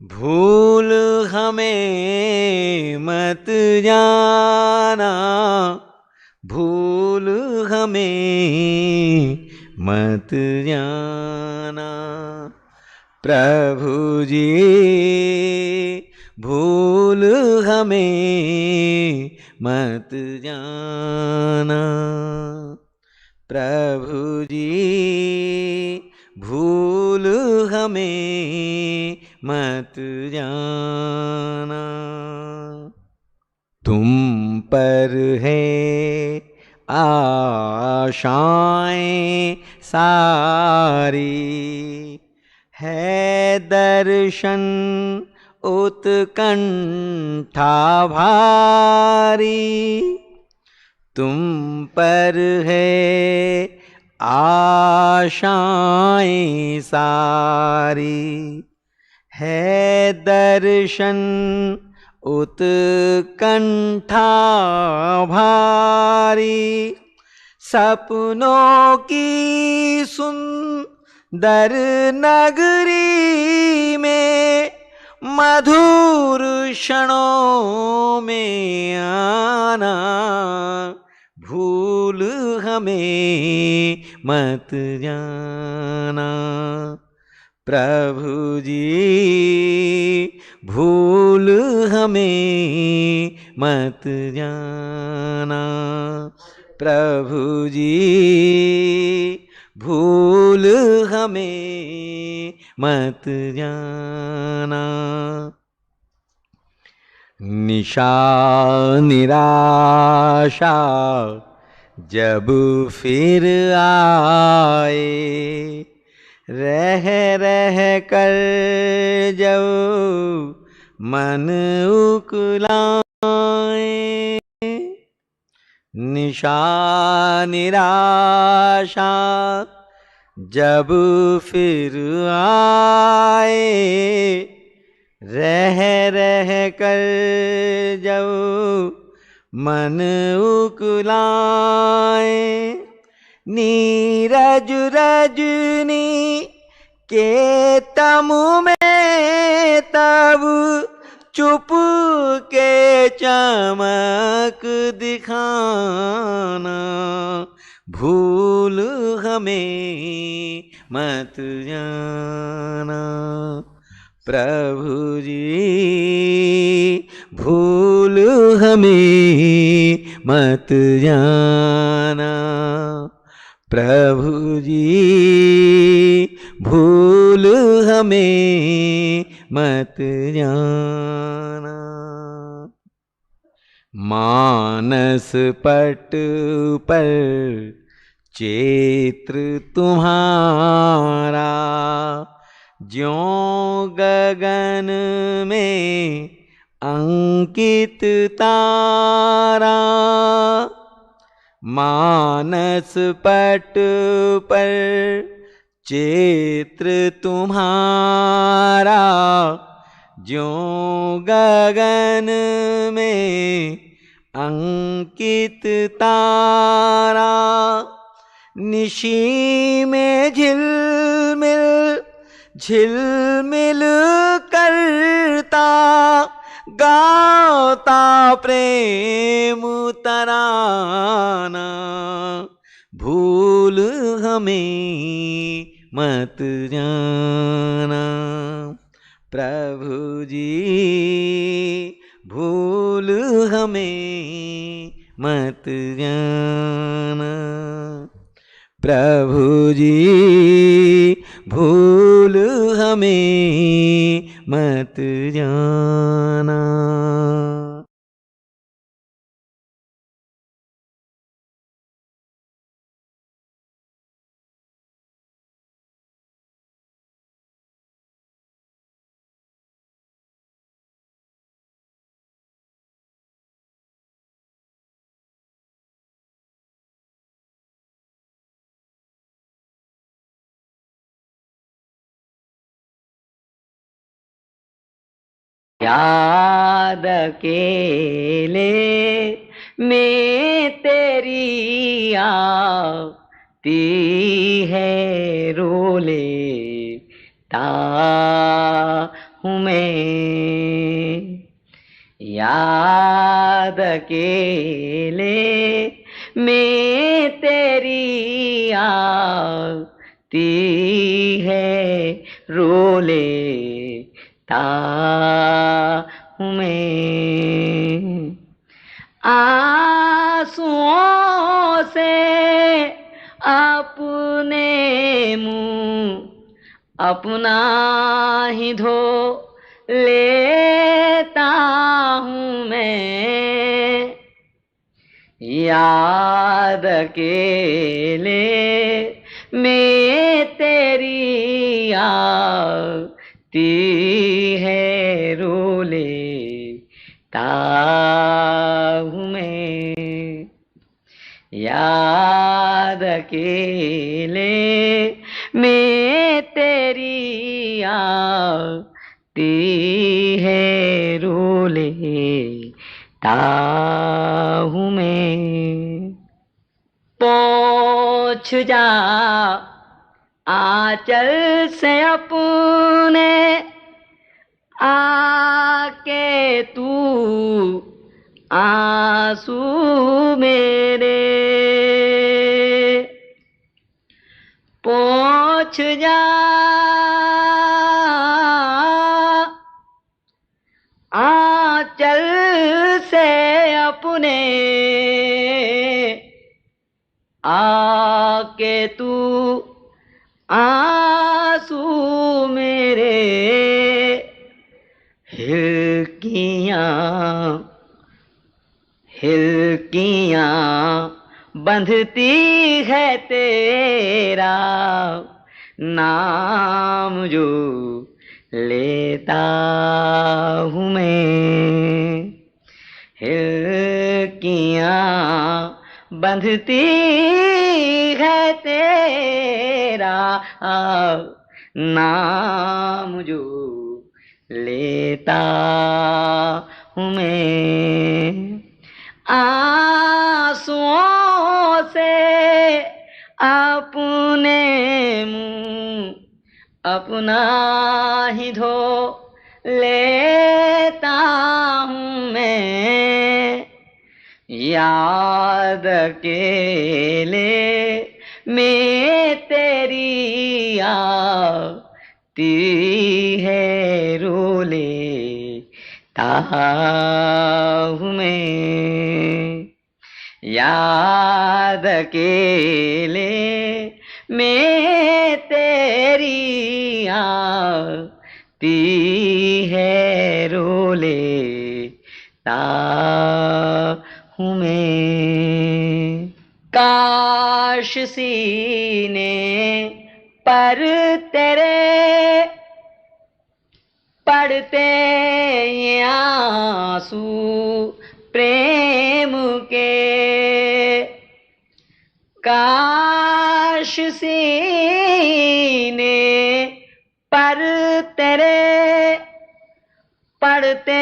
भूल हमें मत जाना, भूल हमें मत जाना। प्रभु जी भूल हमें मत जाना। प्रभु जी भूल हमें मत जाना। तुम पर है आशाएं सारी, है दर्शन उत्कंठा भारी। तुम पर है आशाएं सारी, है दर्शन उत्कंठा भारी। सपनों की सुंदर नगरी में मधुर क्षणों में आना। भूल हमें मत जाना। प्रभु जी भूल हमें मत जाना। प्रभु जी भूल हमें मत जाना। निशा निराशा जब फिर आए, रह रह कर जब मन उकलाए। निशा निराशा जब फिर आए, रह रह कर जब मन उकलाए। नीरज रजनी के तमु में तब चुप के चमक दिखाना। भूल हमें मत जाना। प्रभु जी भूल हमें मत जाना। प्रभु जी भूल हमें मत जाना। मानस पट पर चित्र तुम्हारा, ज्यों गगन में अंकित तारा। मानस पट पर चित्र तुम्हारा, ज्यों गगन में अंकित तारा। निशी में झिलमिल झिलमिल करता, गाता प्रेम तराना। भूल हमें मत जाना। प्रभु जी भूल हमें मत जाना। प्रभु जी भूल हमें मत जाना। याद अकेले में तेरी आती है, रो लेता हूँ मैं याद अकेले में तेरी आती है, रो लेता हूँ मैं। आंसुओं से अपने मुंह अपना ही धो लेता हूँ मैं। याद अकेले में तेरी आती है, रो लेता हूँ मैं। याद अकेले में तेरी आती है, रो लेता हूँ मैं। पहुँच जा आंचल से अपने, आके तू आंसू मेरे पहुँच जा आंचल से अपने, आके तू आंसू मेरे हिलकियाँ हिलकियाँ बंधती है तेरा नाम जो लेता हूँ मैं। हिलकियाँ बंधती है तेरा नाम जो लेता हूँ मैं। आंसुओं से अपने मुंह अपना ही धो लेता हूँ मैं। याद अकेले में तेरी आती है, रो लेता हूँ मैं। याद अकेले में तेरी आती है, रो लेता हूँ मैं। काश सीने पर तेरे पड़ते ये आंसू प्रेम के। काश सीने पर तेरे पड़ते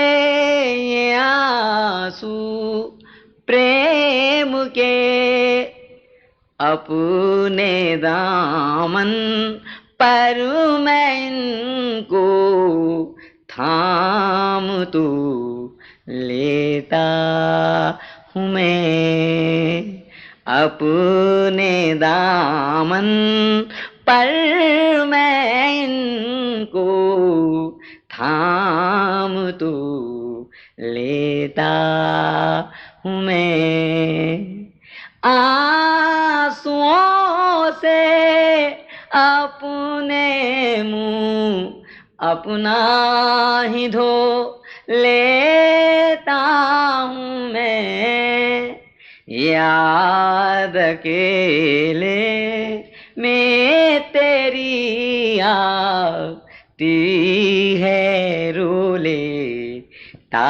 ये आंसू प्रेम के। अपने दामन पर मैं इनको थाम तू लेता हूँ मैं। अपने दामन पर मैं इनको थाम तू लेता हूँ मैं। आंसुओं से अपने मुंह अपना ही धो लेता हूँ मैं। याद अकेले में तेरी आती है, रो लेता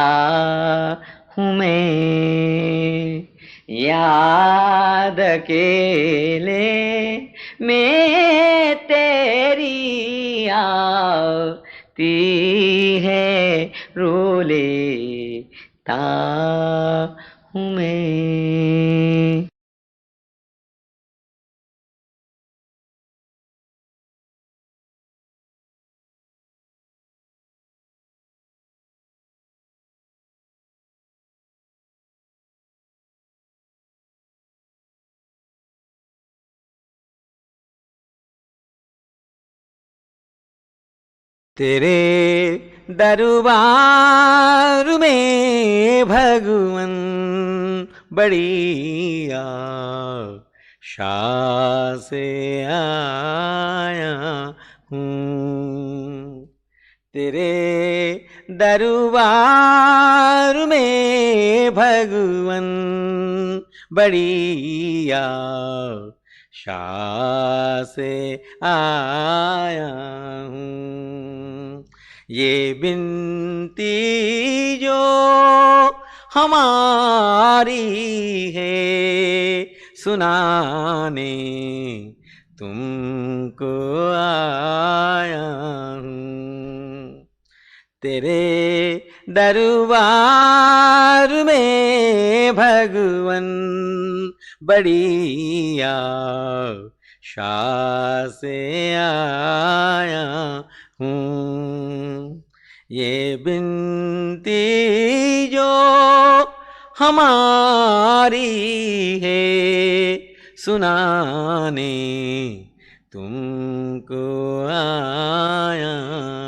हूँ मैं। याद अकेले में तेरी आती है, रो लेता हूँ मैं। तेरे दरबार में भगवन बड़ी आशा से आया हूँ। तेरे दरबार में भगवन बड़ी आशा से आया हूँ। ये बिनती जो हमारी है सुनाने तुमको आया हूँ। तेरे दरबार में भगवन बड़ी आशा से आया हूँ। ये बिनती जो हमारी है सुनाने तुमको आया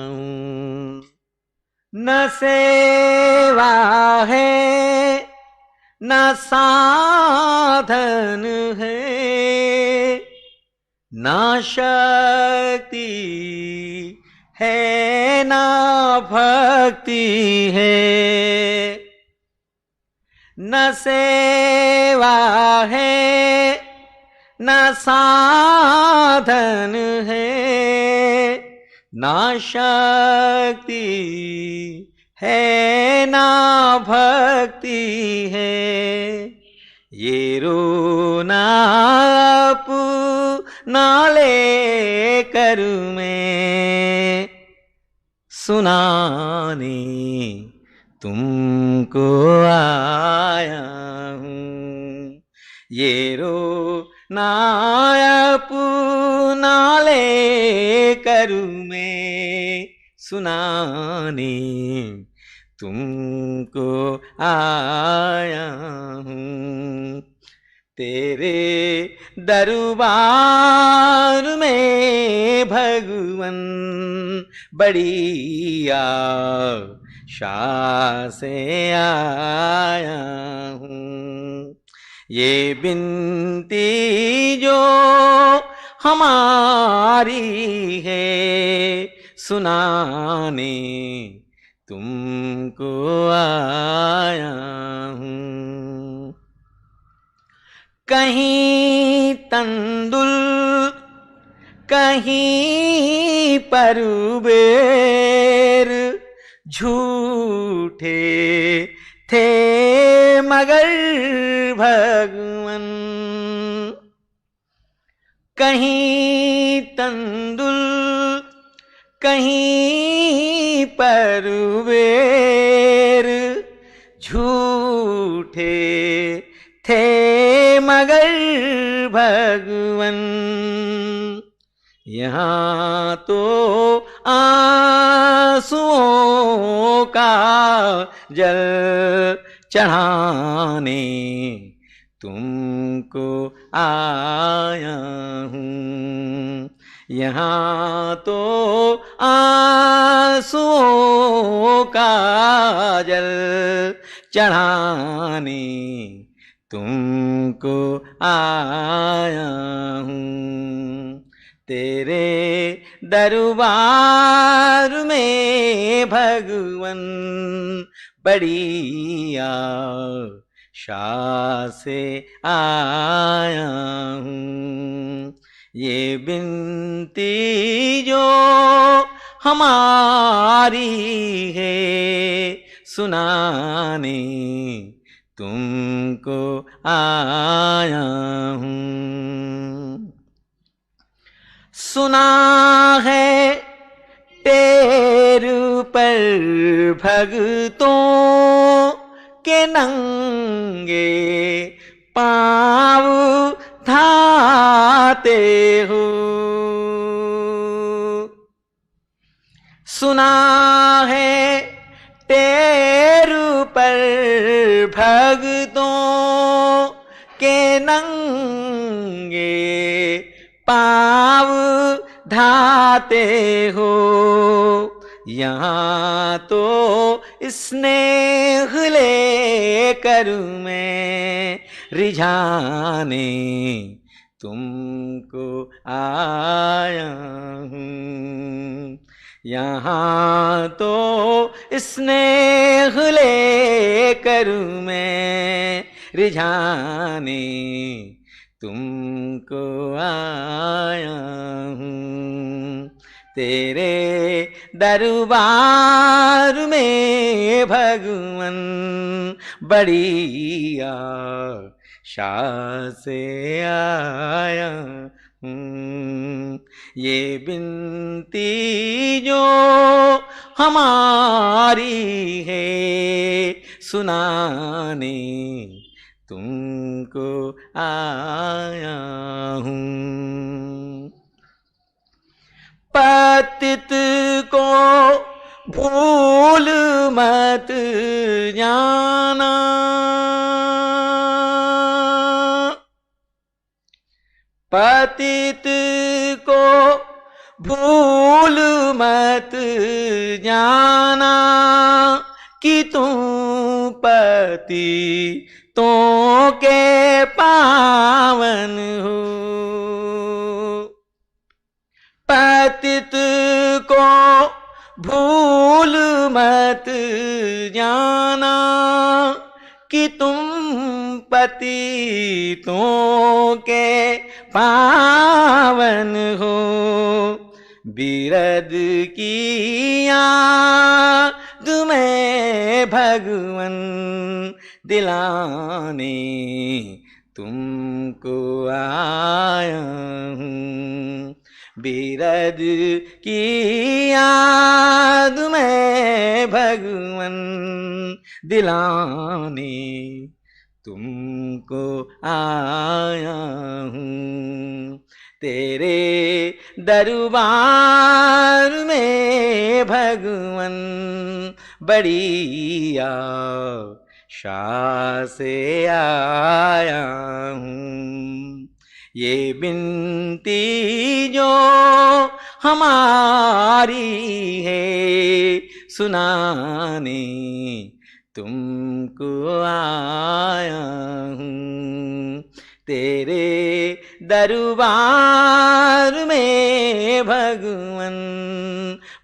हूँ। न सेवा है न साधन है न शक्ति है न भक्ति है। न सेवा है न साधन है न शक्ति है न भक्ति है। ये रोना अपना ले कर मैं सुनाने तुमको आया हूँ। ये रोना अपना ले कर मैं सुनाने तुमको आया हूँ। तेरे दरबार में भगवन बड़ी आशा से आया हूँ। ये बिनती जो हमारी है सुनाने तुमको आया हूँ। कहीं तंदुल कहीं परबेर झूठे थे मगर भगवन। कहीं तंदुल कहीं परबेर झूठे थे मगर भगवन। यहाँ तो आंसुओं का जल चढ़ाने तुमको आया हूँ। यहाँ तो आंसुओं का जल चढ़ाने तुमको आया हूँ। तेरे दरबार में भगवन बड़ी आशा से आया हूँ। ये बिनती जो हमारी है सुनाने तुमको आया हूँ। सुना है टेर पर भगतों के नंगे पाँव धाते हो। सुना है टेर पर भगतों के नंगे पाँव धाते हो, यहाँ तो स्नेह ले करूँ मैं रिझाने तुमको आया हूँ। यहाँ तो स्नेह ले करूँ मैं रिझाने तुमको आया हूँ। तेरे दरबार में भगवन बड़ी आशा से आया हूँ। ये बिनती जो हमारी है सुनाने तुमको आया हूँ। पतित को भूल मत जाना, पतित को भूल मत जाना कि तुम पतितों के पावन हो। पतित को भूल मत जाना कि तुम पतितों के पावन हो। बिरद की याद में भगवन दिलाने तुमको आया हूँ। बिरद की याद में भगवन दिलाने तुमको आया हूँ। तेरे दरबार में भगवन बड़ी आशा से आया हूँ। ये बिनती जो हमारी है सुनाने तुमको आया हूँ। तेरे दरबार में भगवन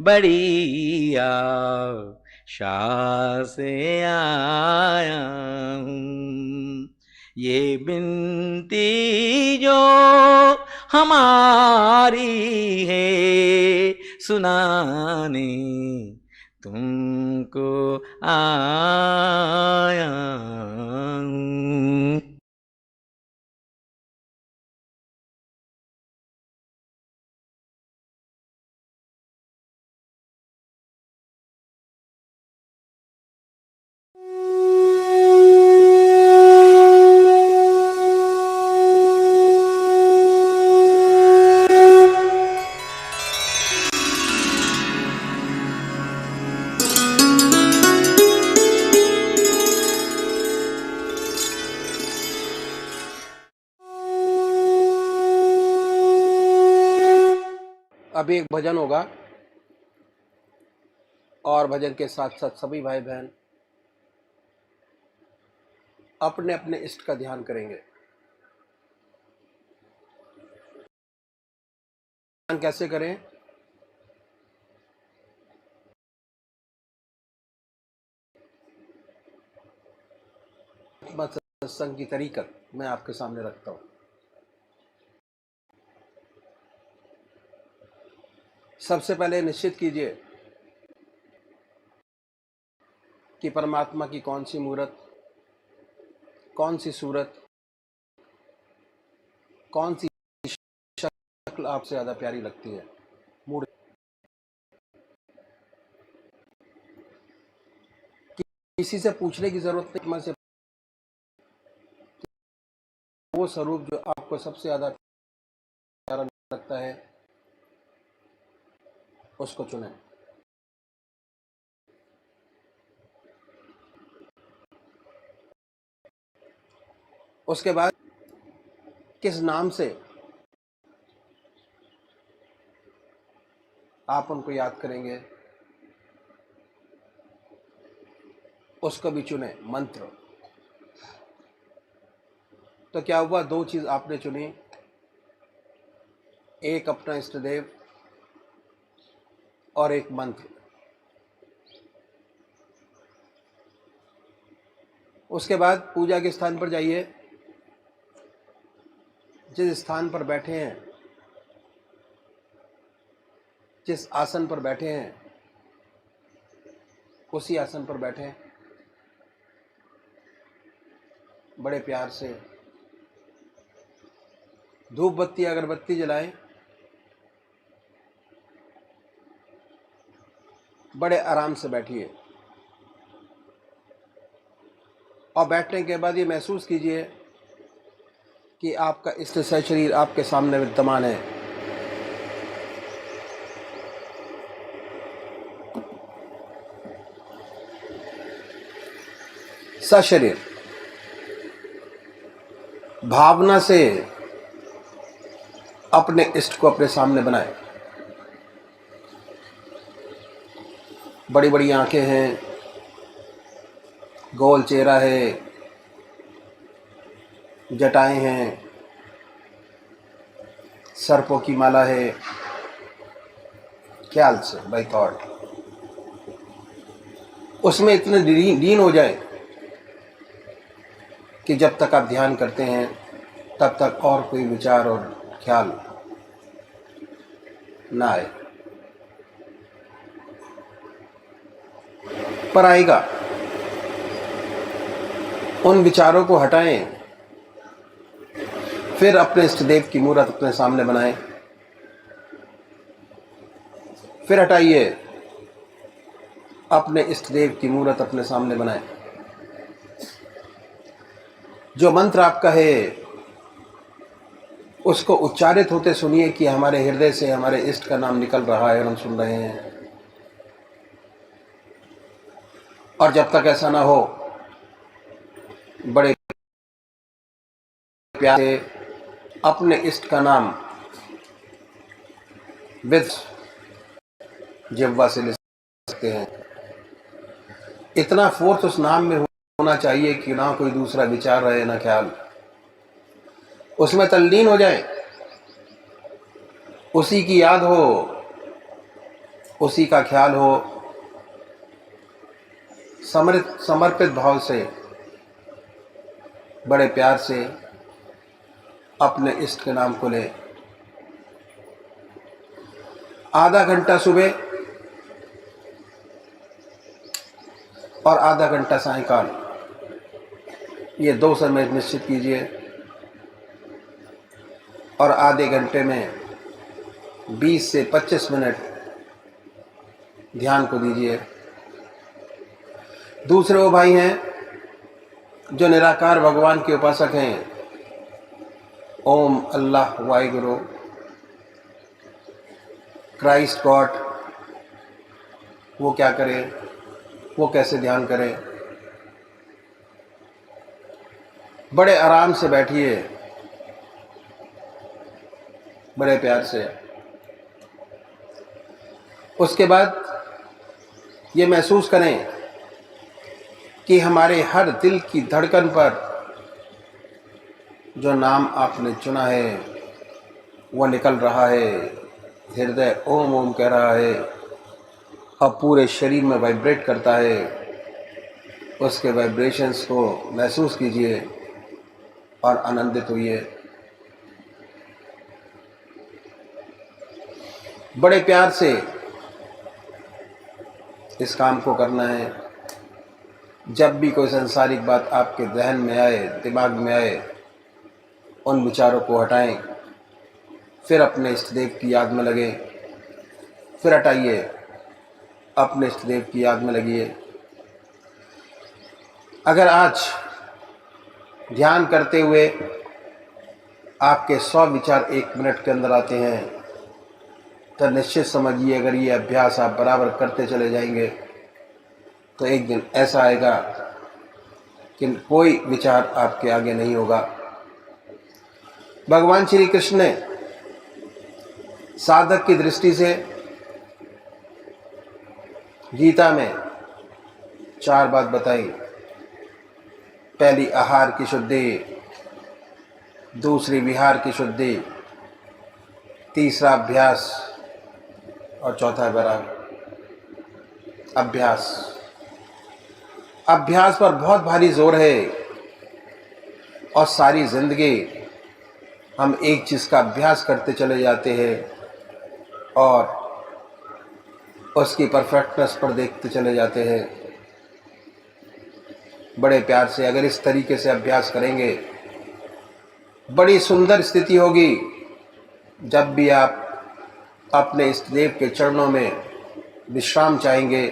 बड़ी आशा से आया हूँ। ये बिनती जो हमारी है सुनाने तुमको आया हूँ। अभी एक भजन होगा और भजन के साथ साथ सभी भाई बहन अपने अपने इष्ट का ध्यान करेंगे। ध्यान कैसे करें? सत्संग की तरीकत मैं आपके सामने रखता हूं। सबसे पहले निश्चित कीजिए कि परमात्मा की कौन सी मूर्त, कौन सी सूरत, कौन सी शक्ल आपसे ज्यादा प्यारी लगती है। मूड किसी से पूछने की जरूरत नहीं, से वो स्वरूप जो आपको सबसे ज्यादा प्यारा लगता है उसको चुनें। उसके बाद किस नाम से आप उनको याद करेंगे, उसको भी चुने मंत्र। तो क्या हुआ, दो चीज आपने चुनी, एक अपना इष्ट देव और एक मंत्र। उसके बाद पूजा के स्थान पर जाइए, जिस स्थान पर बैठे हैं, जिस आसन पर बैठे हैं, उसी आसन पर बैठें। बड़े प्यार से धूप बत्ती अगरबत्ती जलाएं, बड़े आराम से बैठिए और बैठने के बाद ये महसूस कीजिए कि आपका इष्ट शरीर आपके सामने विद्यमान है। सशरीर भावना से अपने इष्ट को अपने सामने बनाए। बड़ी बड़ी आंखें हैं, गोल चेहरा है, जटाएं हैं, सर्पों की माला है। ख्याल से बाय थॉट उसमें इतने लीन हो जाए कि जब तक आप ध्यान करते हैं तब तक और कोई विचार और ख्याल ना आए, पर आएगा। उन विचारों को हटाएं, फिर अपने इष्ट देव की मूर्त अपने सामने बनाएं, फिर हटाइए, अपने इष्ट देव की मूर्त अपने सामने बनाएं। जो मंत्र आपका है उसको उच्चारित होते सुनिए कि हमारे हृदय से हमारे इष्ट का नाम निकल रहा है और हम सुन रहे हैं। और जब तक ऐसा ना हो, बड़े प्यार से अपने इष्ट का नाम विद जिह्वा से ले सकते हैं। इतना फोर्स उस नाम में होना चाहिए कि ना कोई दूसरा विचार रहे, ना ख्याल। उसमें तल्लीन हो जाए, उसी की याद हो, उसी का ख्याल हो। समर्पित भाव से बड़े प्यार से अपने इष्ट के नाम को ले। आधा घंटा सुबह और आधा घंटा सायंकाल, ये 2 समय निश्चित कीजिए और आधे घंटे में 20 से 25 मिनट ध्यान को दीजिए। दूसरे वो भाई हैं जो निराकार भगवान के उपासक हैं, ओम अल्लाह वाहिगुरु क्राइस्ट गॉड, वो क्या करें, वो कैसे ध्यान करें। बड़े आराम से बैठिए, बड़े प्यार से। उसके बाद ये महसूस करें कि हमारे हर दिल की धड़कन पर जो नाम आपने चुना है वो निकल रहा है। हृदय ओम ओम कह रहा है और पूरे शरीर में वाइब्रेट करता है। उसके वाइब्रेशंस को महसूस कीजिए और आनंदित होइए। बड़े प्यार से इस काम को करना है। जब भी कोई सांसारिक बात आपके जहन में आए, दिमाग में आए, उन विचारों को हटाएं, फिर अपने इष्ट देव की याद में लगे, फिर हटाइए, अपने इष्ट देव की याद में लगिए। अगर आज ध्यान करते हुए आपके 100 विचार 1 मिनट के अंदर आते हैं तो निश्चित समझिए, अगर ये अभ्यास आप बराबर करते चले जाएंगे तो एक दिन ऐसा आएगा कि कोई विचार आपके आगे नहीं होगा। भगवान श्री कृष्ण ने साधक की दृष्टि से गीता में 4 बात बताई। पहली आहार की शुद्धि, दूसरी विहार की शुद्धि, तीसरा अभ्यास और चौथा वैराग्य। अभ्यास, अभ्यास पर बहुत भारी जोर है और सारी जिंदगी हम एक चीज का अभ्यास करते चले जाते हैं और उसकी परफेक्टनेस पर देखते चले जाते हैं। बड़े प्यार से अगर इस तरीके से अभ्यास करेंगे, बड़ी सुंदर स्थिति होगी। जब भी आप अपने इष्ट देव के चरणों में विश्राम चाहेंगे,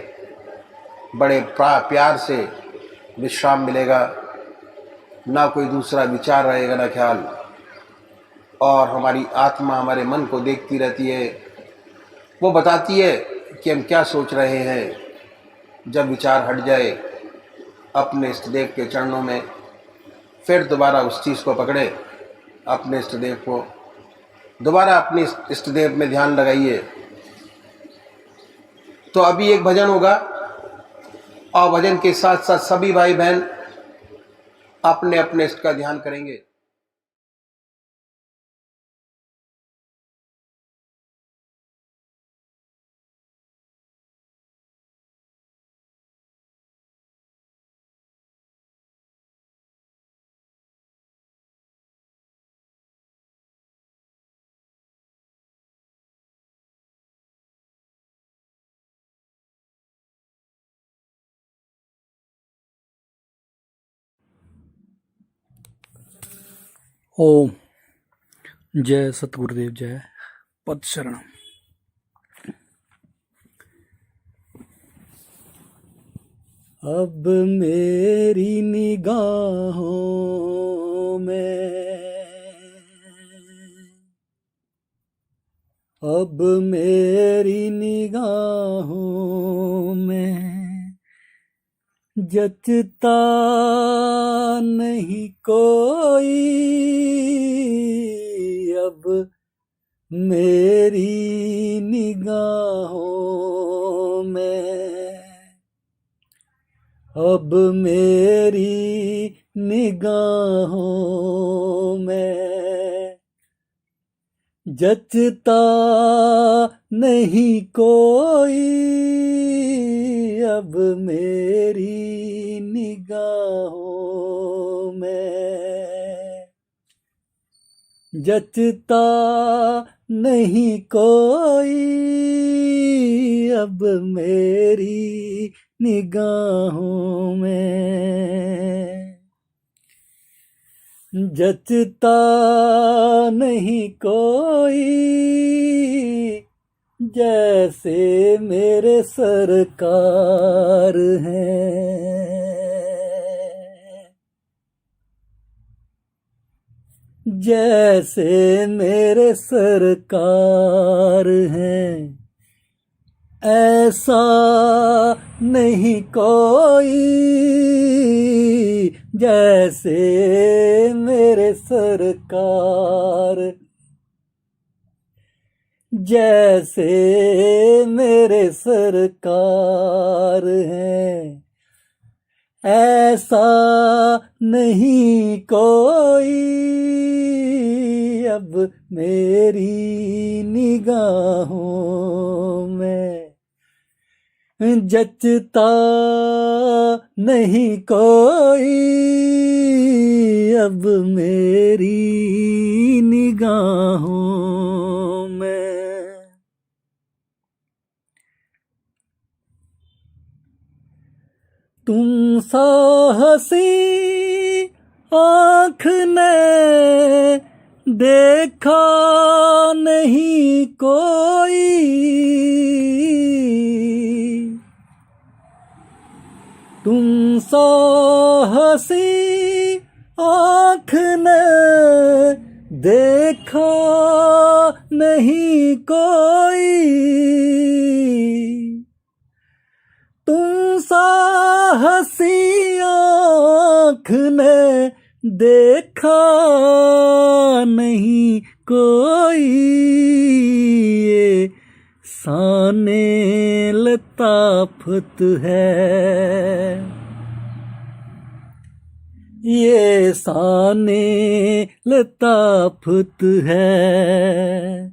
बड़े प्यार से विश्राम मिलेगा। ना कोई दूसरा विचार रहेगा, ना ख्याल, और हमारी आत्मा हमारे मन को देखती रहती है। वो बताती है कि हम क्या सोच रहे हैं। जब विचार हट जाए, अपने इष्ट देव के चरणों में फिर दोबारा उस चीज़ को पकड़े, अपने इष्ट देव को दोबारा अपने इष्ट देव में ध्यान लगाइए। तो अभी एक भजन होगा और भजन के साथ साथ सभी भाई बहन अपने अपने इष्ट का ध्यान करेंगे। ओम। जय सतगुरुदेव, जय पद शरणम। अब मेरी निगाहों में, अब मेरी निगाहों में जचता नहीं कोई। अब मेरी निगाहों में, अब मेरी निगाहों में जचता नहीं कोई। अब मेरी निगाहों में जचता नहीं कोई। अब मेरी निगाहों में जचता नहीं कोई। जैसे मेरे सरकार हैं, जैसे मेरे सरकार हैं, ऐसा नहीं कोई। जैसे मेरे सरकार, जैसे मेरे सरकार हैं, ऐसा नहीं कोई। अब मेरी निगाहों में जचता नहीं कोई। अब मेरी निगाहों में तुम सा हंसी आँख ने देखा नहीं कोई। तुम सा हंसी आँख ने देखा नहीं कोई। तुम सा हंसी आँख ने देखा नहीं कोई। ये साने लताफत है, ये साने लताफत है,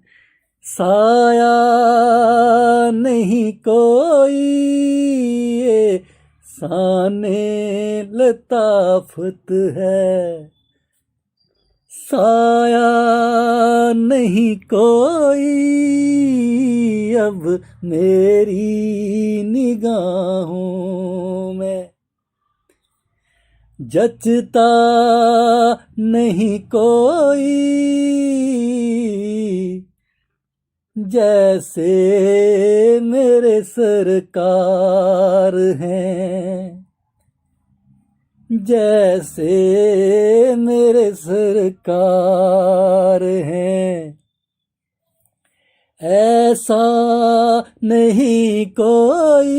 साया नहीं कोई, ये साने लताफत है, साया नहीं कोई अब मेरी निगाहों में, जचता नहीं कोई जैसे मेरे सरकार हैं, जैसे मेरे सरकार हैं, ऐसा नहीं कोई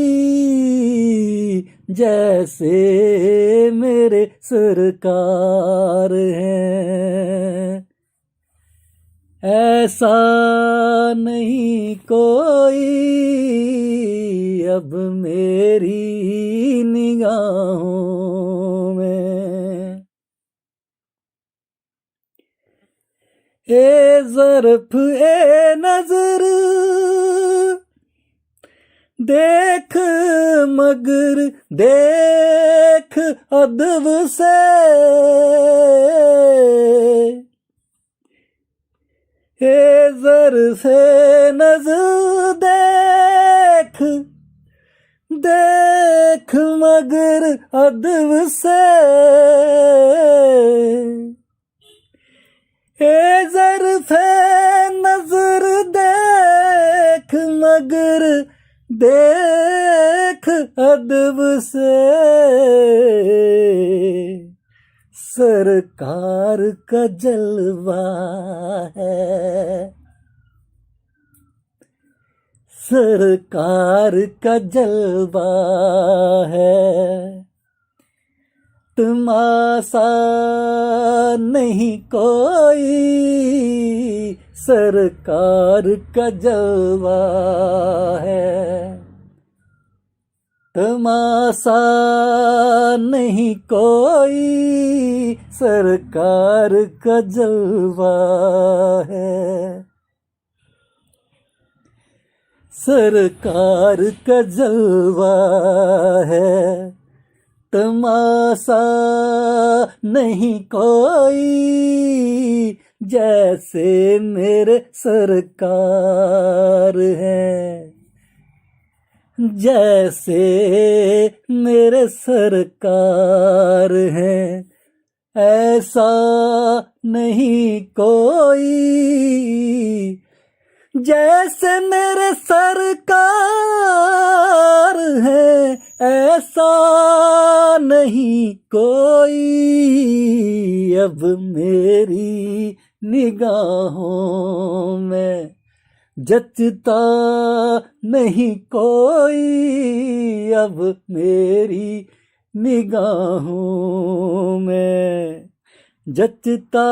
जैसे मेरे सरकार हैं, ऐसा नहीं कोई अब मेरी निगाहों में। ए ज़र्फ़ ए नज़र देख मगर देख अदब से, ए ज़र्फ़ ए नज़र देख देख मगर अदब से, ए ज़र्फ़ ए नज़र देख मगर देख अदब से, सरकार का जलवा है, सरकार का जलवा है, तमाशा नहीं कोई सरकार का जलवा है, तमाशा नहीं कोई सरकार का जलवा है, सरकार का जलवा है, तमाशा नहीं कोई जैसे मेरे सरकार हैं, जैसे मेरे सरकार हैं, ऐसा नहीं कोई जैसे मेरे सरकार है, ऐसा नहीं कोई अब मेरी निगाहों में, जचता नहीं कोई अब मेरी निगाहों में, जचता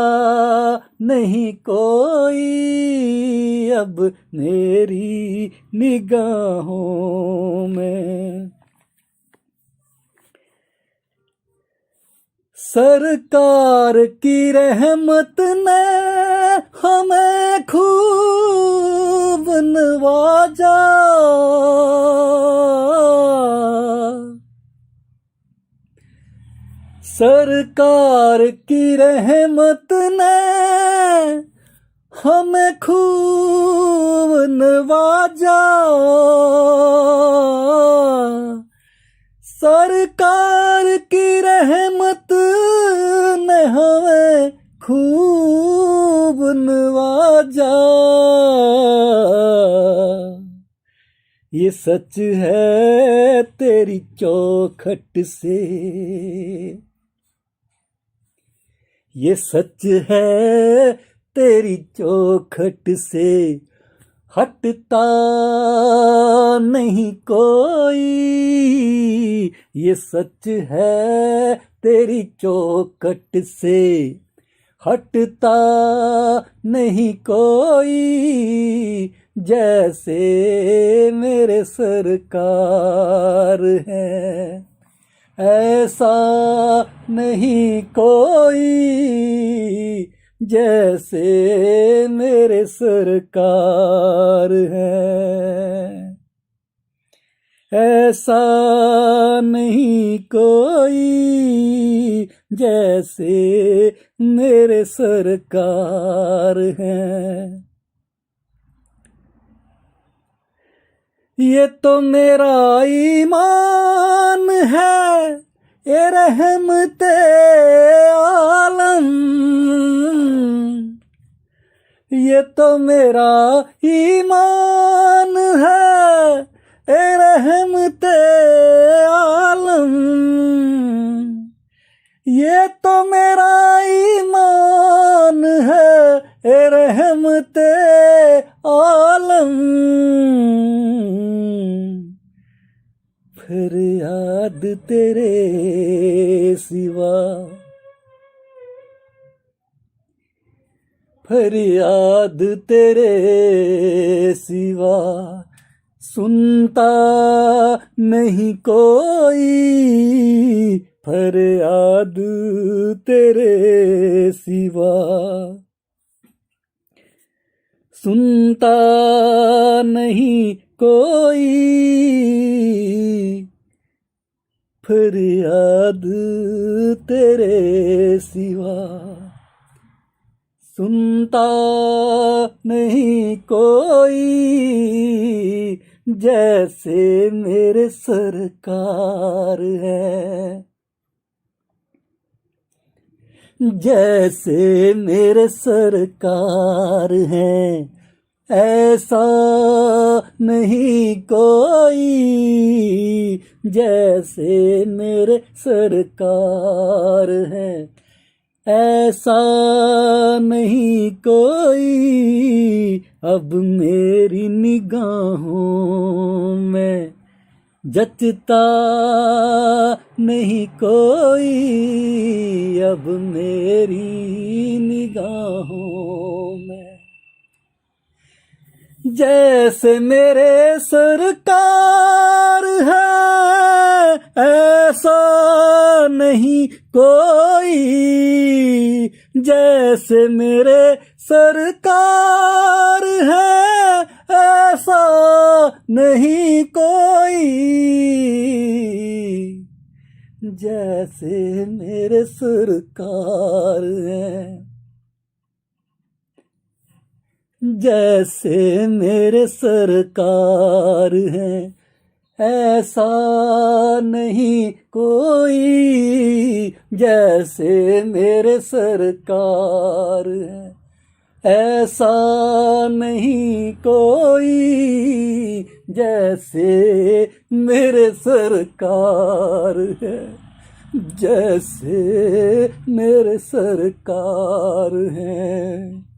नहीं कोई अब मेरी निगाहों में। सरकार की रहमत ने हमें खूब नवाजा, सरकार की रहमत ने हमें खूब नवाजा, सरकार की रहमत ने हमें खूब नवाजा, ये सच है तेरी चौखट से, ये सच है तेरी चौखट से, हटता नहीं कोई, ये सच है तेरी चौखट से, हटता नहीं कोई जैसे मेरे सरकार हैं। ऐसा नहीं कोई जैसे मेरे सरकार हैं। ऐसा नहीं कोई जैसे मेरे सरकार हैं। ये तो मेरा ईमान है, ये रहमते आलम। ये तो मेरा ईमान है, ये रहमते आलम। ये तो मेरा ईमान है, ये रहमते आलम। फरियाद तेरे सिवा, फरियाद तेरे सिवा सुनता नहीं कोई। फरियाद तेरे सिवा सुनता नहीं कोई। फरियाद तेरे सिवा सुनता नहीं कोई जैसे मेरे सरकार है। जैसे मेरे सरकार हैं ऐसा नहीं कोई जैसे मेरे सरकार हैं। ऐसा नहीं कोई अब मेरी निगाहों में जचता नहीं कोई। अब मेरी निगाहों में जैसे मेरे सरकार है ऐसा नहीं कोई। जैसे मेरे सरकार है ऐसा नहीं कोई। जैसे मेरे सरकार है जैसे मेरे सरकार हैं ऐसा नहीं कोई। जैसे मेरे सरकार हैं ऐसा नहीं कोई। जैसे मेरे सरकार है जैसे मेरे सरकार हैं।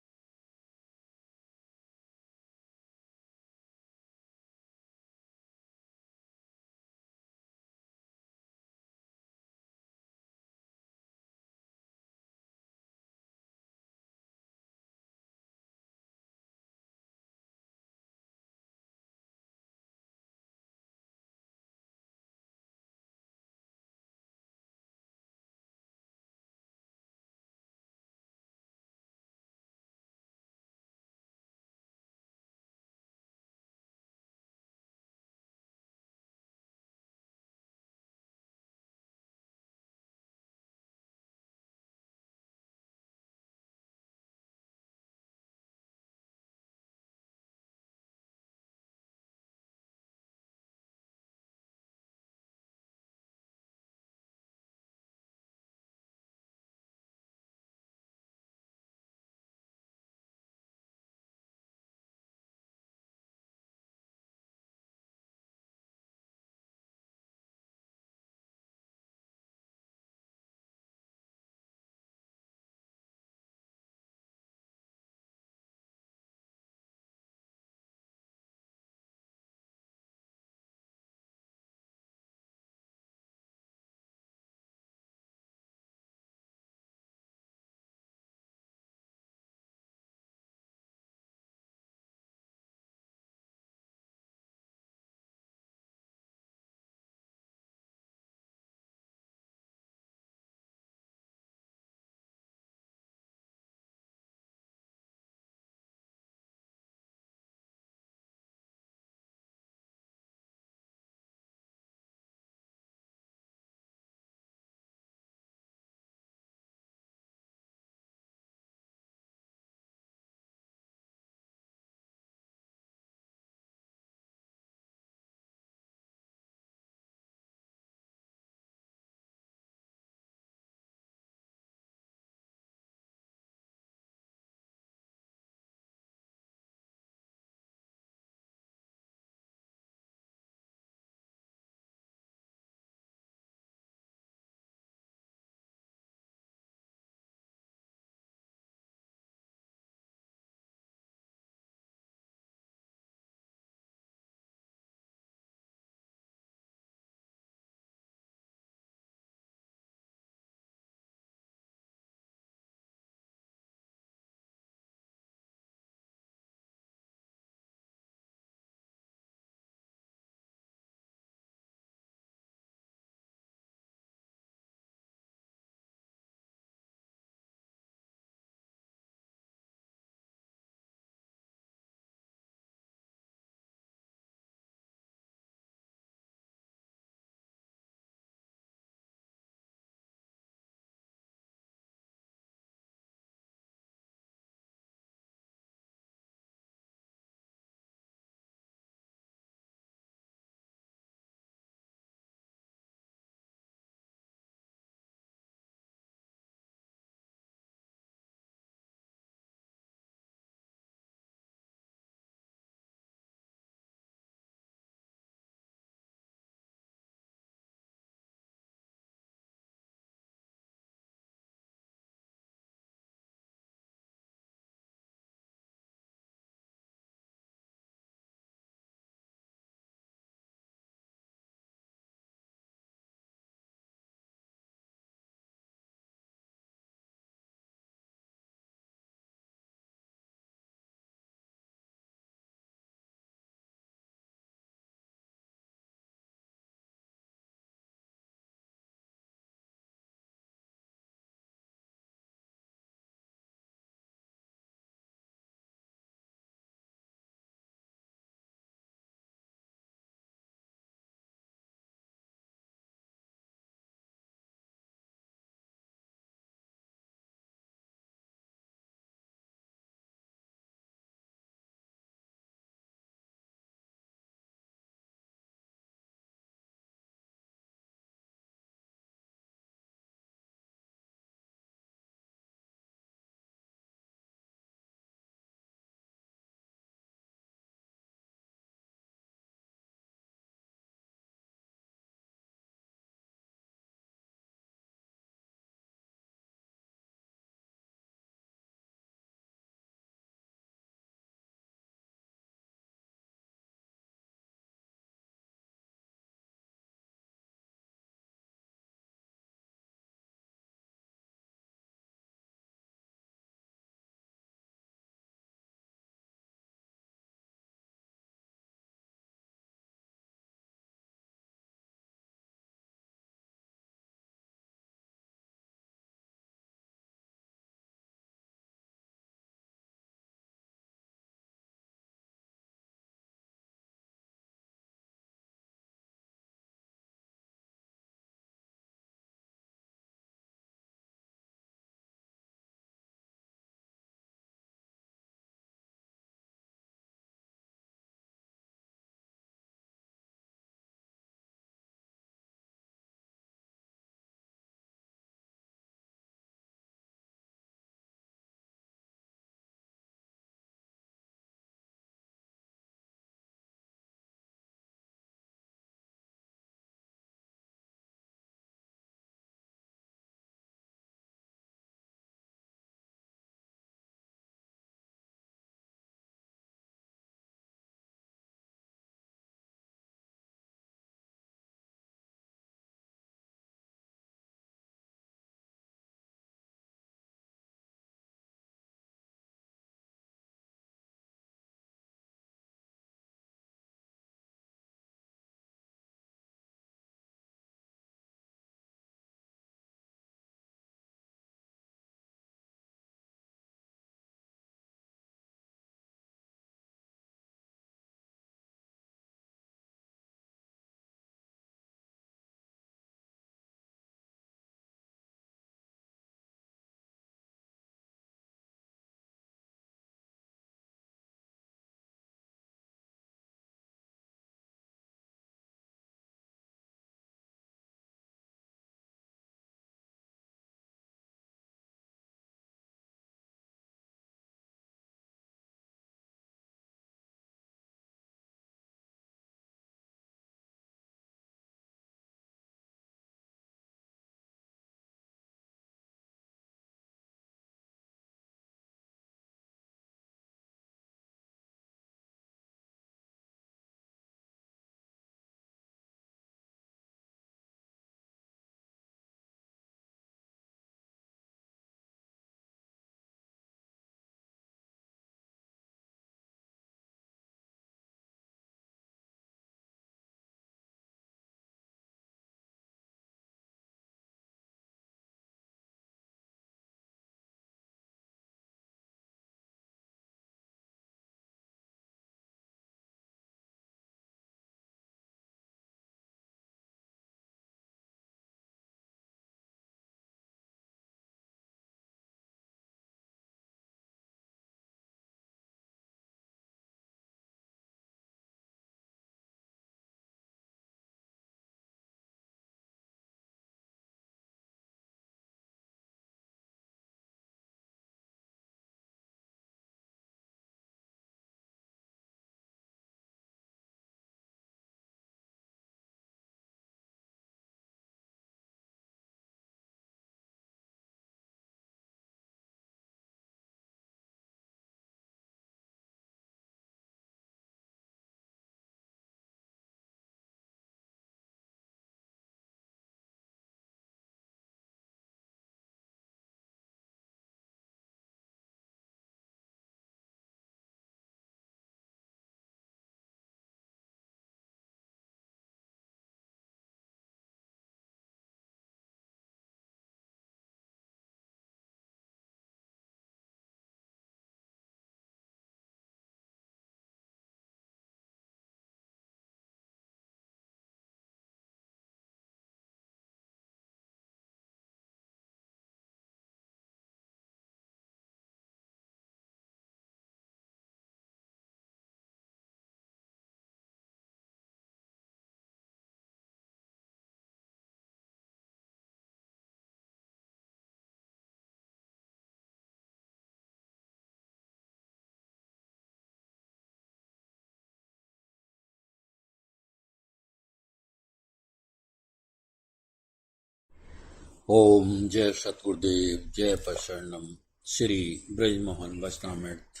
ओम जय सतगुरुदेव, जय पशरणम। श्री ब्रजमोहन वचनामृत।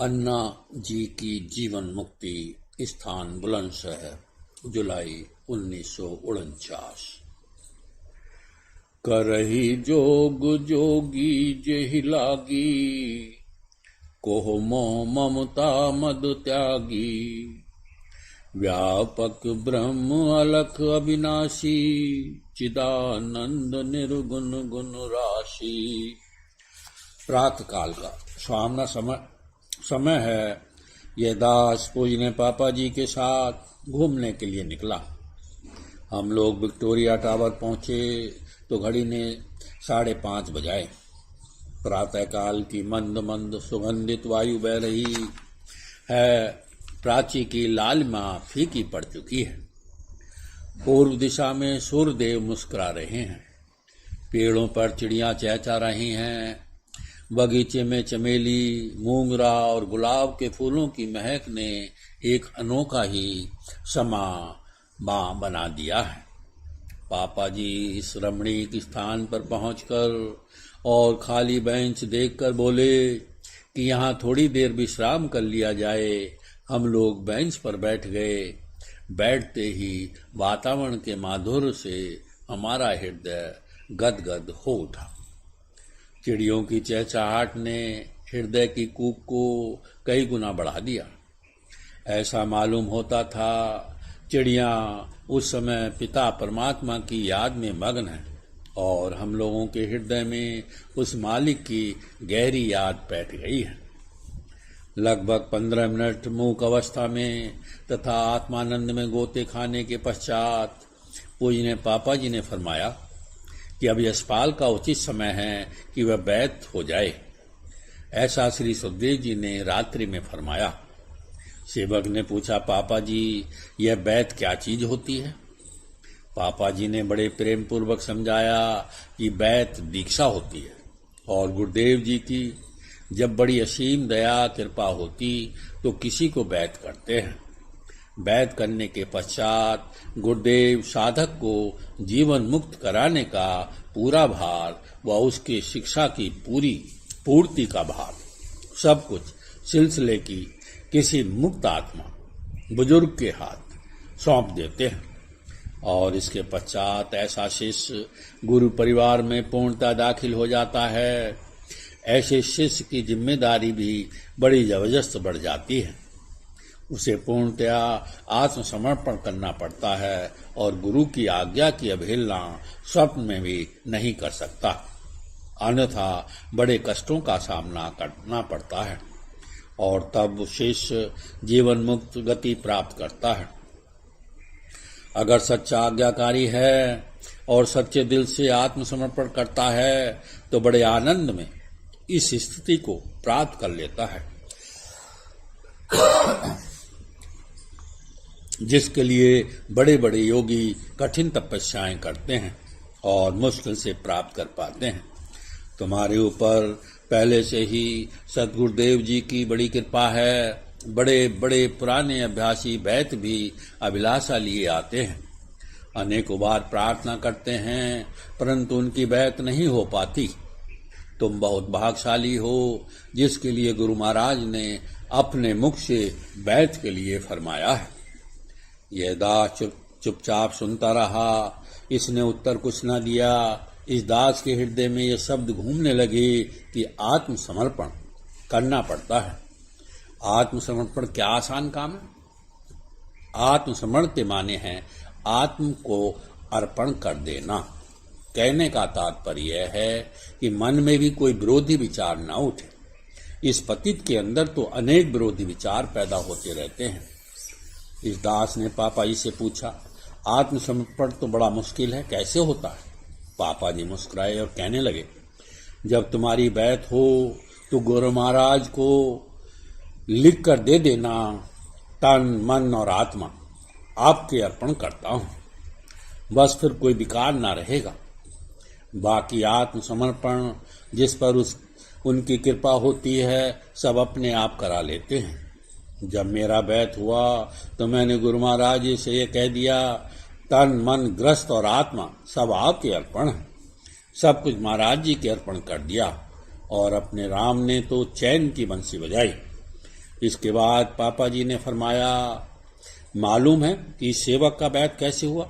अन्ना जी की जीवन मुक्ति, स्थान बुलंदशहर, जुलाई 1949। करही जोग जोगी जेहि लागी, कोह मोह ममता मद त्यागी। व्यापक ब्रह्म अलख अविनाशी, चिदानंद निर्गुण गुण राशि। प्रातः काल का सुहावना समय है। यह दास पूजने पापा जी के साथ घूमने के लिए निकला। हम लोग विक्टोरिया टावर पहुंचे तो घड़ी ने 5:30 बजाए। प्रातःकाल की मंद मंद सुगंधित वायु बह रही है। प्राची की लालिमा फीकी पड़ चुकी है। पूर्व दिशा में सूर्यदेव मुस्कुरा रहे हैं। पेड़ों पर चिड़ियां चहचहा रही हैं। बगीचे में चमेली, मूंगरा और गुलाब के फूलों की महक ने एक अनोखा ही समा बना दिया है। पापा जी इस रमणीक स्थान पर पहुंचकर और खाली बेंच देखकर बोले कि यहाँ थोड़ी देर विश्राम कर लिया जाए। हम लोग बेंच पर बैठ गए। बैठते ही वातावरण के माधुर्य से हमारा हृदय गदगद हो उठा। चिड़ियों की चहचहाहट ने हृदय की कूक को कई गुना बढ़ा दिया। ऐसा मालूम होता था चिड़ियां उस समय पिता परमात्मा की याद में मग्न हैं और हम लोगों के हृदय में उस मालिक की गहरी याद बैठ गई है। लगभग 15 मिनट मूक अवस्था में तथा आत्मानंद में गोते खाने के पश्चात पूजने पापा जी ने फरमाया कि अब यशपाल का उचित समय है कि वह बैत हो जाए। ऐसा श्री सुखदेव जी ने रात्रि में फरमाया। सेवक ने पूछा, पापा जी यह बैत क्या चीज होती है? पापा जी ने बड़े प्रेम पूर्वक समझाया कि बैत दीक्षा होती है और गुरुदेव जी की जब बड़ी असीम दया कृपा होती तो किसी को बैत करते हैं। बैत करने के पश्चात गुरुदेव साधक को जीवन मुक्त कराने का पूरा भार व उसकी शिक्षा की पूर्ति का भार सब कुछ सिलसिले की किसी मुक्त आत्मा बुजुर्ग के हाथ सौंप देते हैं और इसके पश्चात ऐसा शिष्य गुरु परिवार में पूर्णता दाखिल हो जाता है। ऐसे शिष्य की जिम्मेदारी भी बड़ी जबरदस्त बढ़ जाती है। उसे पूर्णतया आत्मसमर्पण करना पड़ता है और गुरु की आज्ञा की अवहेलना स्वप्न में भी नहीं कर सकता, अन्यथा बड़े कष्टों का सामना करना पड़ता है और तब शिष्य जीवन मुक्त गति प्राप्त करता है। अगर सच्चा आज्ञाकारी है और सच्चे दिल से आत्मसमर्पण करता है तो बड़े आनंद में इस स्थिति को प्राप्त कर लेता है जिसके लिए बड़े बड़े योगी कठिन तपस्याएं करते हैं और मुश्किल से प्राप्त कर पाते हैं। तुम्हारे ऊपर पहले से ही सतगुरुदेव जी की बड़ी कृपा है। बड़े बड़े पुराने अभ्यासी बैत भी अभिलाषा लिए आते हैं, अनेकों बार प्रार्थना करते हैं परंतु उनकी बैत नहीं हो पाती। तुम बहुत भाग्यशाली हो जिसके लिए गुरु महाराज ने अपने मुख से बैत के लिए फरमाया है। यह दास चुपचाप सुनता रहा। इसने उत्तर कुछ न दिया। इस दास के हृदय में यह शब्द घूमने लगे कि आत्मसमर्पण करना पड़ता है। आत्मसमर्पण क्या आसान काम है? आत्मसमर्पण के माने हैं आत्म को अर्पण कर देना। कहने का तात्पर्य यह है कि मन में भी कोई विरोधी विचार न उठे। इस पतित के अंदर तो अनेक विरोधी विचार पैदा होते रहते हैं। इस दास ने पापा जी से पूछा, आत्मसमर्पण तो बड़ा मुश्किल है, कैसे होता है? पापा जी मुस्कुराए और कहने लगे, जब तुम्हारी बैत हो तो गुरु महाराज को लिख कर दे देना, तन मन और आत्मा आपके अर्पण करता हूं, बस फिर कोई विकार ना रहेगा। बाकी आत्मसमर्पण जिस पर उनकी कृपा होती है सब अपने आप करा लेते हैं। जब मेरा बैत हुआ तो मैंने गुरु महाराज जी से ये कह दिया तन मन ग्रस्त और आत्मा सब आपके अर्पण है। सब कुछ महाराज जी के अर्पण कर दिया और अपने राम ने तो चैन की बंसी बजाई। इसके बाद पापा जी ने फरमाया, मालूम है कि इस सेवक का बैत कैसे हुआ?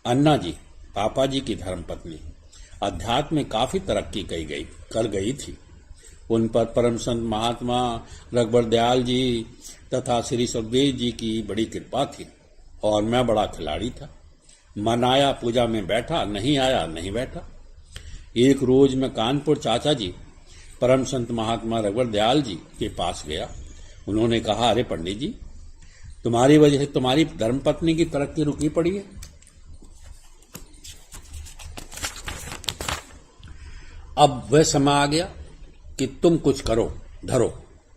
अन्ना जी, पापा जी की धर्मपत्नी, अध्यात्म में काफी तरक्की कर गई थी। उन पर परम संत महात्मा रघुबर दयाल जी तथा श्री सुखदेव जी की बड़ी कृपा थी और मैं बड़ा खिलाड़ी था। मन आया पूजा में बैठा, नहीं आया नहीं बैठा। एक रोज मैं कानपुर चाचा जी परम संत महात्मा रघुबर दयाल जी के पास गया। उन्होंने कहा, अरे पंडित जी, तुम्हारी वजह से तुम्हारी धर्मपत्नी की तरक्की रुकी पड़ी है। अब वह समय आ गया कि तुम कुछ करो, धरो।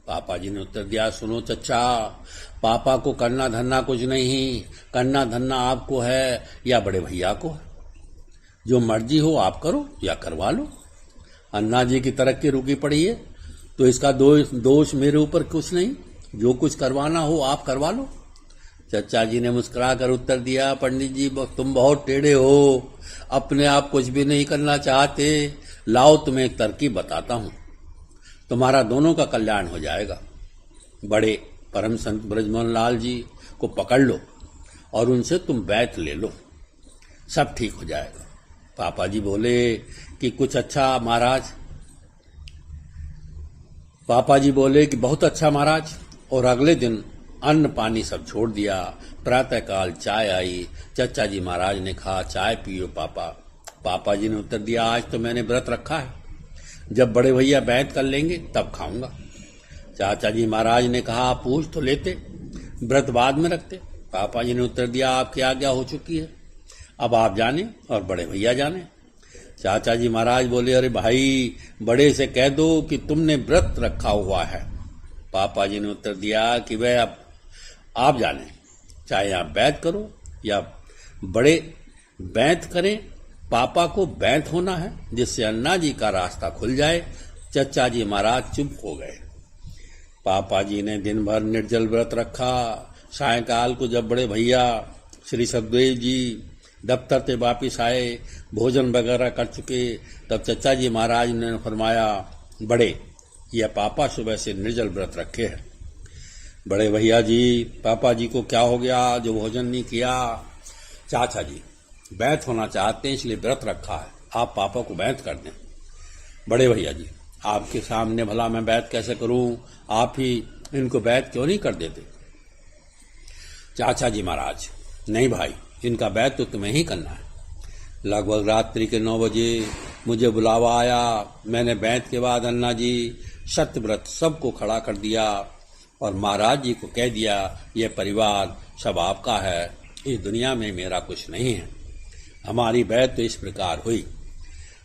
पापा जी ने उत्तर दिया, सुनो चचा, पापा को करना धरना कुछ नहीं, करना धरना आपको है या बड़े भैया को है। जो मर्जी हो आप करो या करवा लो। अन्ना जी की तरक्की रुकी पड़ी है तो इसका दोष मेरे ऊपर कुछ नहीं, जो कुछ करवाना हो आप करवा लो। चचा जी ने मुस्कुरा कर उत्तर दिया, पंडित जी तुम बहुत टेढ़े हो, अपने आप कुछ भी नहीं करना चाहते। लाओ तुम्हें एक तरकीब बताता हूं, तुम्हारा दोनों का कल्याण हो जाएगा। बड़े परम संत ब्रजमोहन लाल जी को पकड़ लो और उनसे तुम बैत ले लो, सब ठीक हो जाएगा। पापा जी बोले कि कुछ अच्छा महाराज। पापा जी बोले कि बहुत अच्छा महाराज। और अगले दिन अन्न पानी सब छोड़ दिया। प्रातःकाल चाय आई। चचा जी महाराज ने कहा, चाय पियो पापा। पापा जी ने उत्तर दिया, आज तो मैंने व्रत रखा है, जब बड़े भैया बैत कर लेंगे तब खाऊंगा। चाचा जी महाराज ने कहा, पूछ तो लेते, व्रत बाद में रखते। पापा जी ने उत्तर दिया, आपकी आज्ञा हो चुकी है, अब आप जाने और बड़े भैया जाने। चाचा जी महाराज बोले, अरे भाई, बड़े से कह दो कि तुमने व्रत रखा हुआ है। पापा जी ने उत्तर दिया कि वह अब आप जाने, चाहे आप बैत करो या बड़े बैत करें, पापा को बैत होना है जिससे अन्ना जी का रास्ता खुल जाए। चचा जी महाराज चुप हो गए। पापा जी ने दिन भर निर्जल व्रत रखा। सायंकाल को जब बड़े भैया श्री सुखदेव जी दफ्तर से वापिस आए, भोजन वगैरह कर चुके, तब चचा जी महाराज ने फरमाया, बड़े, यह पापा सुबह से निर्जल व्रत रखे हैं। बड़े भैया जी, पापा जी को क्या हो गया जो भोजन नहीं किया? चाचा जी बैत होना चाहते हैं इसलिए व्रत रखा है, आप पापा को बैत कर दें। बड़े भैया जी, आपके सामने भला मैं बैत कैसे करूं, आप ही इनको बैत क्यों नहीं कर देते? चाचा जी महाराज, नहीं भाई, इनका बैत तो तुम्हें ही करना है। लगभग रात्रि के 9 बजे मुझे बुलावा आया। मैंने बैत के बाद अन्ना जी सत्यव्रत सबको खड़ा कर दिया और महाराज जी को कह दिया, यह परिवार सब आपका है, इस दुनिया में मेरा कुछ नहीं है। हमारी बैत तो इस प्रकार हुई।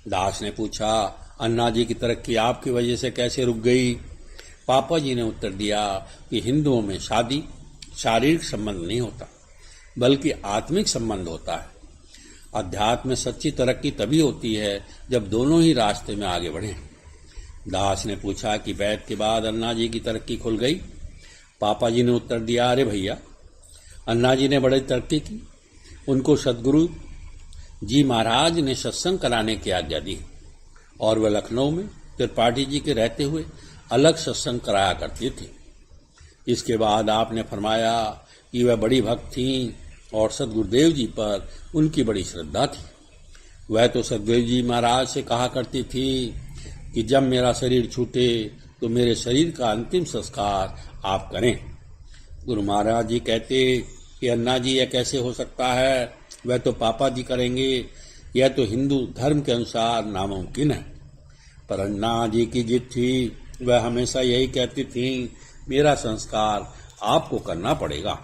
दास ने पूछा, अन्ना जी की तरक्की आपकी वजह से कैसे रुक गई? पापा जी ने उत्तर दिया कि हिंदुओं में शादी शारीरिक संबंध नहीं होता, बल्कि आत्मिक संबंध होता है। अध्यात्म में सच्ची तरक्की तभी होती है जब दोनों ही रास्ते में आगे बढ़ें। दास ने पूछा कि बैत के बाद अन्ना जी की तरक्की खुल गई? पापा जी ने उत्तर दिया, अरे भैया, अन्ना जी ने बड़ी तरक्की की। उनको सदगुरु जी महाराज ने सत्संग कराने की आज्ञा दी और वह लखनऊ में त्रिपाठी जी के रहते हुए अलग सत्संग कराया करती थी। इसके बाद आपने फरमाया कि वह बड़ी भक्त थीं और सदगुरुदेव जी पर उनकी बड़ी श्रद्धा थी। वह तो सदगुरु जी महाराज से कहा करती थी कि जब मेरा शरीर छूटे तो मेरे शरीर का अंतिम संस्कार आप करें। गुरु महाराज जी कहते कि अन्ना जी यह कैसे हो सकता है, वह तो पापा जी करेंगे, यह तो हिंदू धर्म के अनुसार नामुमकिन है। पर अन्ना जी की जिद थी, वह हमेशा यही कहती थी, मेरा संस्कार आपको करना पड़ेगा।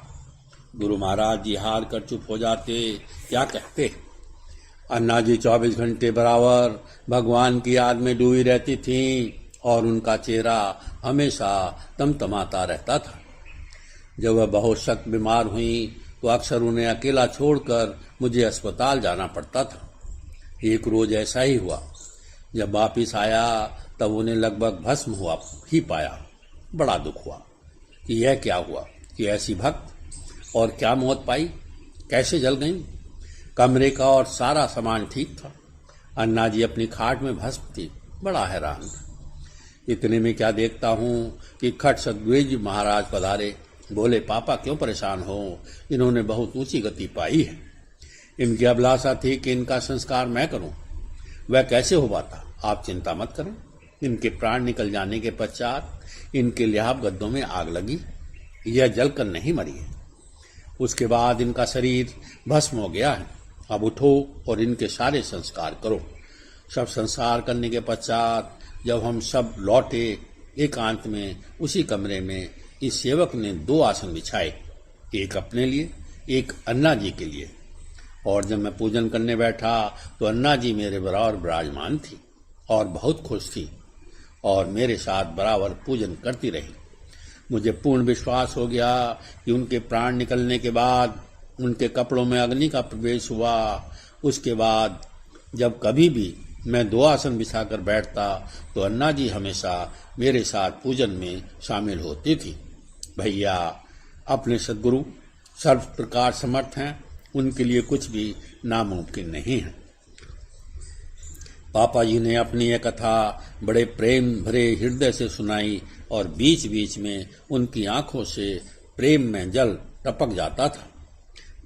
गुरु महाराज जी हार कर चुप हो जाते, क्या कहते? अन्ना जी 24 घंटे बराबर भगवान की याद में डूबी रहती थीं और उनका चेहरा हमेशा तमतमाता रहता था। जब वह बहुत सख्त बीमार हुई तो अक्सर उन्हें अकेला छोड़कर मुझे अस्पताल जाना पड़ता था। एक रोज ऐसा ही हुआ। जब वापिस आया तब उन्हें लगभग भस्म हुआ ही पाया। बड़ा दुख हुआ कि यह क्या हुआ कि ऐसी भक्त और क्या मौत पाई, कैसे जल गईं। कमरे का और सारा सामान ठीक था। अन्ना जी अपनी खाट में भस्म थी। बड़ा हैरान था। इतने में क्या देखता हूँ कि खट सतगुरु जी महाराज पधारे। बोले, पापा क्यों परेशान हो? इन्होंने बहुत ऊंची गति पाई है। इनकी अभिलाषा थी कि इनका संस्कार मैं करूं। वह कैसे हो पाता? आप चिंता मत करें। इनके प्राण निकल जाने के पश्चात इनके लिहाफ गद्दों में आग लगी। यह जलकर नहीं मरी है। उसके बाद इनका शरीर भस्म हो गया है। अब उठो और इनके सारे संस्कार करो। सब संस्कार करने के पश्चात जब हम सब लौटे, एकांत में उसी कमरे में इस सेवक ने 2 आसन बिछाए, एक अपने लिए, एक अन्ना जी के लिए। और जब मैं पूजन करने बैठा तो अन्ना जी मेरे बराबर विराजमान थी और बहुत खुश थी और मेरे साथ बराबर पूजन करती रही। मुझे पूर्ण विश्वास हो गया कि उनके प्राण निकलने के बाद उनके कपड़ों में अग्नि का प्रवेश हुआ। उसके बाद जब कभी भी मैं 2 आसन बिछाकर बैठता तो अन्ना जी हमेशा मेरे साथ पूजन में शामिल होती थी। भैया, अपने सद्गुरु सर्व प्रकार समर्थ हैं, उनके लिए कुछ भी नामुमकिन नहीं है। पापा जी ने अपनी यह कथा बड़े प्रेम भरे हृदय से सुनाई और बीच बीच में उनकी आंखों से प्रेम में जल टपक जाता था।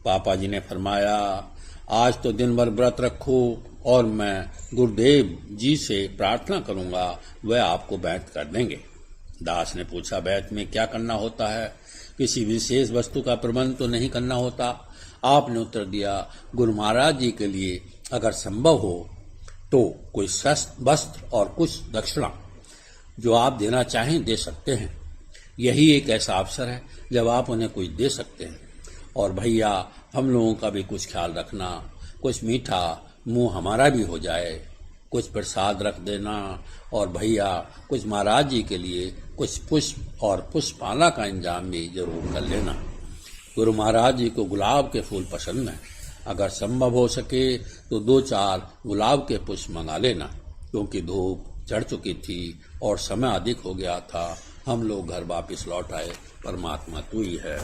पापा जी ने फरमाया, आज तो दिन भर व्रत रखो और मैं गुरुदेव जी से प्रार्थना करूंगा, वह आपको बैत कर देंगे। दास ने पूछा, बैत में क्या करना होता है? किसी विशेष वस्तु का प्रबंध तो नहीं करना होता? आपने उत्तर दिया, गुरु महाराज जी के लिए अगर संभव हो तो कोई वस्त्र और कुछ दक्षिणा जो आप देना चाहें दे सकते हैं। यही एक ऐसा अवसर है जब आप उन्हें कुछ दे सकते हैं। और भैया, हम लोगों का भी कुछ ख्याल रखना, कुछ मीठा मुंह हमारा भी हो जाए, कुछ प्रसाद रख देना। और भैया, कुछ महाराज जी के लिए कुछ पुष्प और पुष्पमाला का इंतजाम भी जरूर कर लेना। गुरु महाराज जी को गुलाब के फूल पसंद हैं। अगर संभव हो सके तो 2-4 गुलाब के पुष्प मंगा लेना, क्योंकि धूप चढ़ चुकी थी और समय अधिक हो गया था। हम लोग घर वापस लौट आए। परमात्मा तू ही है।